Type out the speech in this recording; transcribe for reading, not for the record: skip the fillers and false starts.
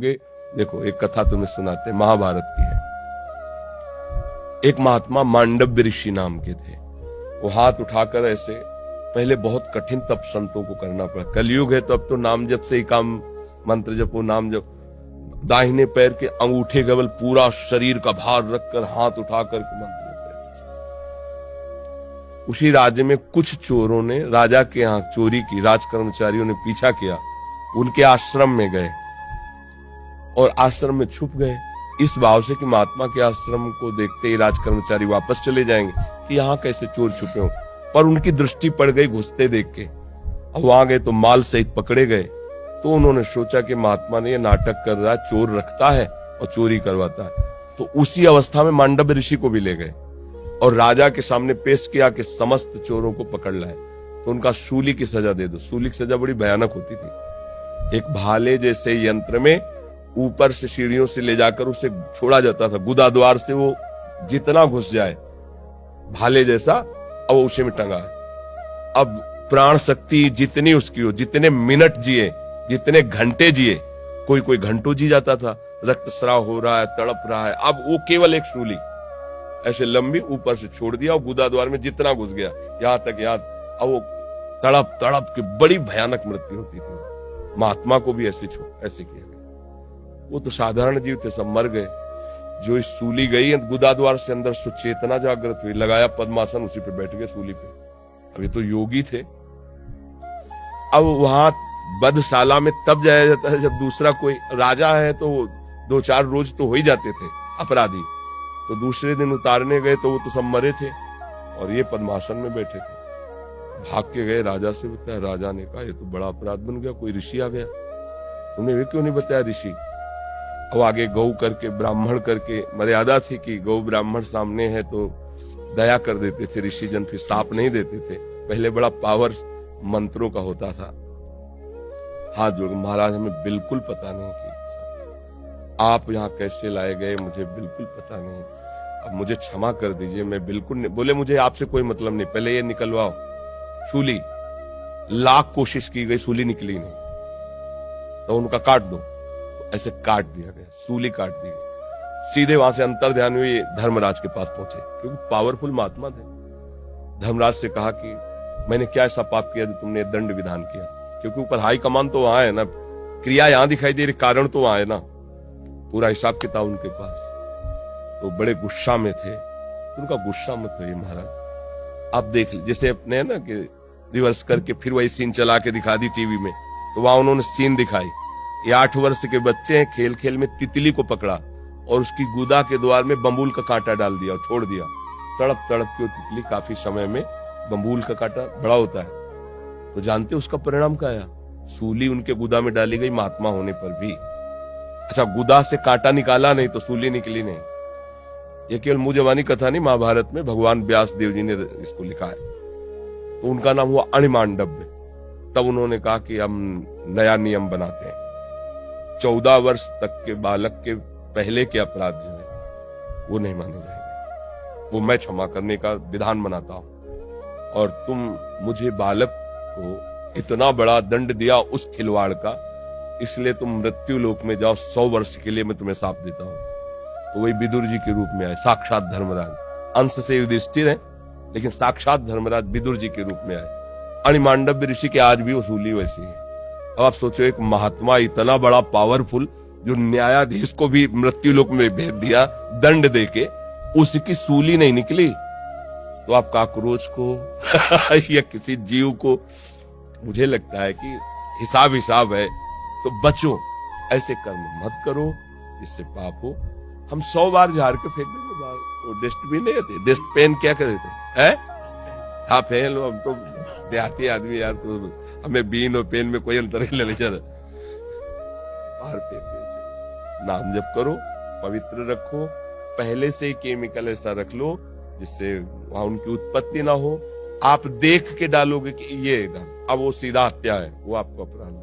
कहोगे, देखो एक कथा तुम्हें सुनाते, महाभारत की है। एक महात्मा मांडव्य ऋषि नाम के थे। वो हाथ उठाकर ऐसे, पहले बहुत कठिन तप संतों को करना पड़ा। कलयुग है तो अब तो नाम जप से ही काम, मंत्र जपो, नाम जप। दाहिने पैर के अंगूठे केवल पूरा शरीर का भार रखकर हाथ उठाकर मंत्र जप। उसी राज्य में कुछ चोरों ने राजा के यहाँ चोरी की, राज कर्मचारियों ने पीछा किया, उनके आश्रम में गए और आश्रम में छुप गए, इस भाव से कि महात्मा के आश्रम को देखते ही राज कर्मचारी वापस चले जाएंगे कि यहाँ कैसे चोर छुपे हो। पर उनकी दृष्टि पड़ गई घुसते देख के। अब वहां गए तो माल सहित पकड़े गए। तो उन्होंने सोचा कि महात्मा ने ये नाटक कर रहा है, चोर रखता है और चोरी करवाता है। तो उसी अवस्था में मांडव्य ऋषि को भी ले गए और राजा के सामने पेश किया कि समस्त चोरों को पकड़ लाए तो उनका सूली की सजा दे दो। सूली की सजा बड़ी भयानक होती थी। एक भाले जैसे यंत्र में ऊपर से सीढ़ियों से ले जाकर उसे छोड़ा जाता था, गुदा द्वार से वो जितना घुस जाए भाले जैसा, अब उसे में टंगा है। अब प्राण शक्ति जितनी उसकी हो, जितने मिनट जिए, जितने घंटे जिए, कोई कोई घंटों जी जाता था, रक्तस्राव हो रहा है, तड़प रहा है। अब वो केवल एक सूली ऐसे लंबी ऊपर से छोड़ दिया और गुदा द्वार में जितना घुस गया यहां तक, यहां, अब वो तड़प तड़प के बड़ी भयानक मृत्यु होती थी। महात्मा को भी ऐसे किया गया। वो तो साधारण जीव थे, सब मर गए। जो इस सूली गई गुदा द्वार से अंदर सुचेतना जागृत हुई, लगाया पद्मासन, उसी पे बैठ गए सूली पे। अब ये तो योगी थे। अब वहां बधशाला में तब जाया जाता है जब दूसरा कोई राजा है तो 2-4 रोज तो हो ही जाते थे अपराधी, तो दूसरे दिन उतारने गए तो वो तो सब मरे थे और ये पद्मासन में बैठे थे। भाग के गए राजा से, बताया। राजा ने कहा ये तो बड़ा अपराध बन गया, कोई ऋषि आ गया, तुमने वे क्यों नहीं बताया ऋषि। अब आगे गौ करके, ब्राह्मण करके मर्यादा थी कि गौ ब्राह्मण सामने है तो दया कर देते थे ऋषि जन, फिर साप नहीं देते थे। पहले बड़ा पावर मंत्रों का होता था। हाथ जोड़, महाराज हमें बिल्कुल पता नहीं कि आप यहाँ कैसे लाए गए, मुझे बिल्कुल पता नहीं, अब मुझे क्षमा कर दीजिए, मैं बिल्कुल नहीं। बोले मुझे आपसे कोई मतलब नहीं, पहले ये निकलवाओ सूली। लाख कोशिश की गई, सूली निकली नहीं। तो उनका काट दो, ऐसे काट दिया गया, सूली काट दी गई। सीधे वहां से अंतर्ध्यान हुए धर्मराज के पास पहुंचे, क्योंकि पावरफुल महात्मा थे। धर्मराज से कहा कि मैंने क्या ऐसा पाप किया जो तुमने दंड विधान किया, क्योंकि ऊपर हाई कमान तो वहां है ना, क्रिया यहां दिखाई दे रही, कारण तो वहां है ना, पूरा हिसाब किताब उनके पास। तो बड़े गुस्सा में थे। उनका गुस्सा मत होइए महाराज, आप देख लीजिए, जैसे अपने ना कि रिवर्स करके फिर वही सीन चला के दिखा दी टीवी में, तो वहां उन्होंने सीन दिखाई। ये 8 वर्ष के बच्चे हैं, खेल खेल में तितली को पकड़ा और उसकी गुदा के द्वार में बम्बूल का कांटा डाल दिया और छोड़ दिया। तड़प तड़प के वो तितली काफी समय में, बम्बूल का कांटा बड़ा होता है, तो जानते उसका परिणाम क्या आया, सूली उनके गुदा में डाली गई महात्मा होने पर भी। अच्छा, गुदा से कांटा निकाला नहीं तो सूली निकली नहीं। ये केवल मुंह जबानी कथा नहीं, महाभारत में भगवान व्यास देव जी ने इसको लिखा है। तो उनका नाम हुआ अणिमांडव्य। तब उन्होंने कहा कि हम नया नियम बनाते हैं, 14 वर्ष तक के बालक के पहले के अपराध जो है वो नहीं माने जाएंगे, वो मैं क्षमा करने का विधान बनाता हूं। और तुम मुझे बालक को इतना बड़ा दंड दिया उस खिलवाड़ का, इसलिए तुम मृत्यु लोक में जाओ, 100 वर्ष के लिए मैं तुम्हें साप देता हूं। तो वही विदुर जी के रूप में आए, साक्षात धर्मराज। अंश से युधिष्ठिर है लेकिन साक्षात धर्मराज विदुर जी के रूप में आए। अणिमांडव्य ऋषि के आज भी वसूली वैसी है। अब आप सोचो, एक महात्मा इतना बड़ा पावरफुल जो न्यायाधीश को भी मृत्यु लोक में भेज दिया दंड देके, उसकी सूली नहीं निकली, तो आप काकरोच को या किसी जीव को, मुझे लगता है कि हिसाब है, तो बचो, ऐसे कर्म मत करो जिससे पाप हो। हम 100 बार झाड़ के फेंक देंगे बाहर, वो डस्टबिन नहीं आते, डस्टबिन क्या कहते हैं, हाँ फेंक लो, हम तो देहाती आदमी यार, तो हमें बीन और पेन में कोई अंतर नहीं लगेगा। बाहर फेंक दे, नाम जप करो, पवित्र रखो, पहले से ही केमिकल ऐसा रख लो जिससे वहां उनकी उत्पत्ति ना हो। आप देख के डालोगे कि ये, अब वो सीधा हत्या है, वो आपको अपराध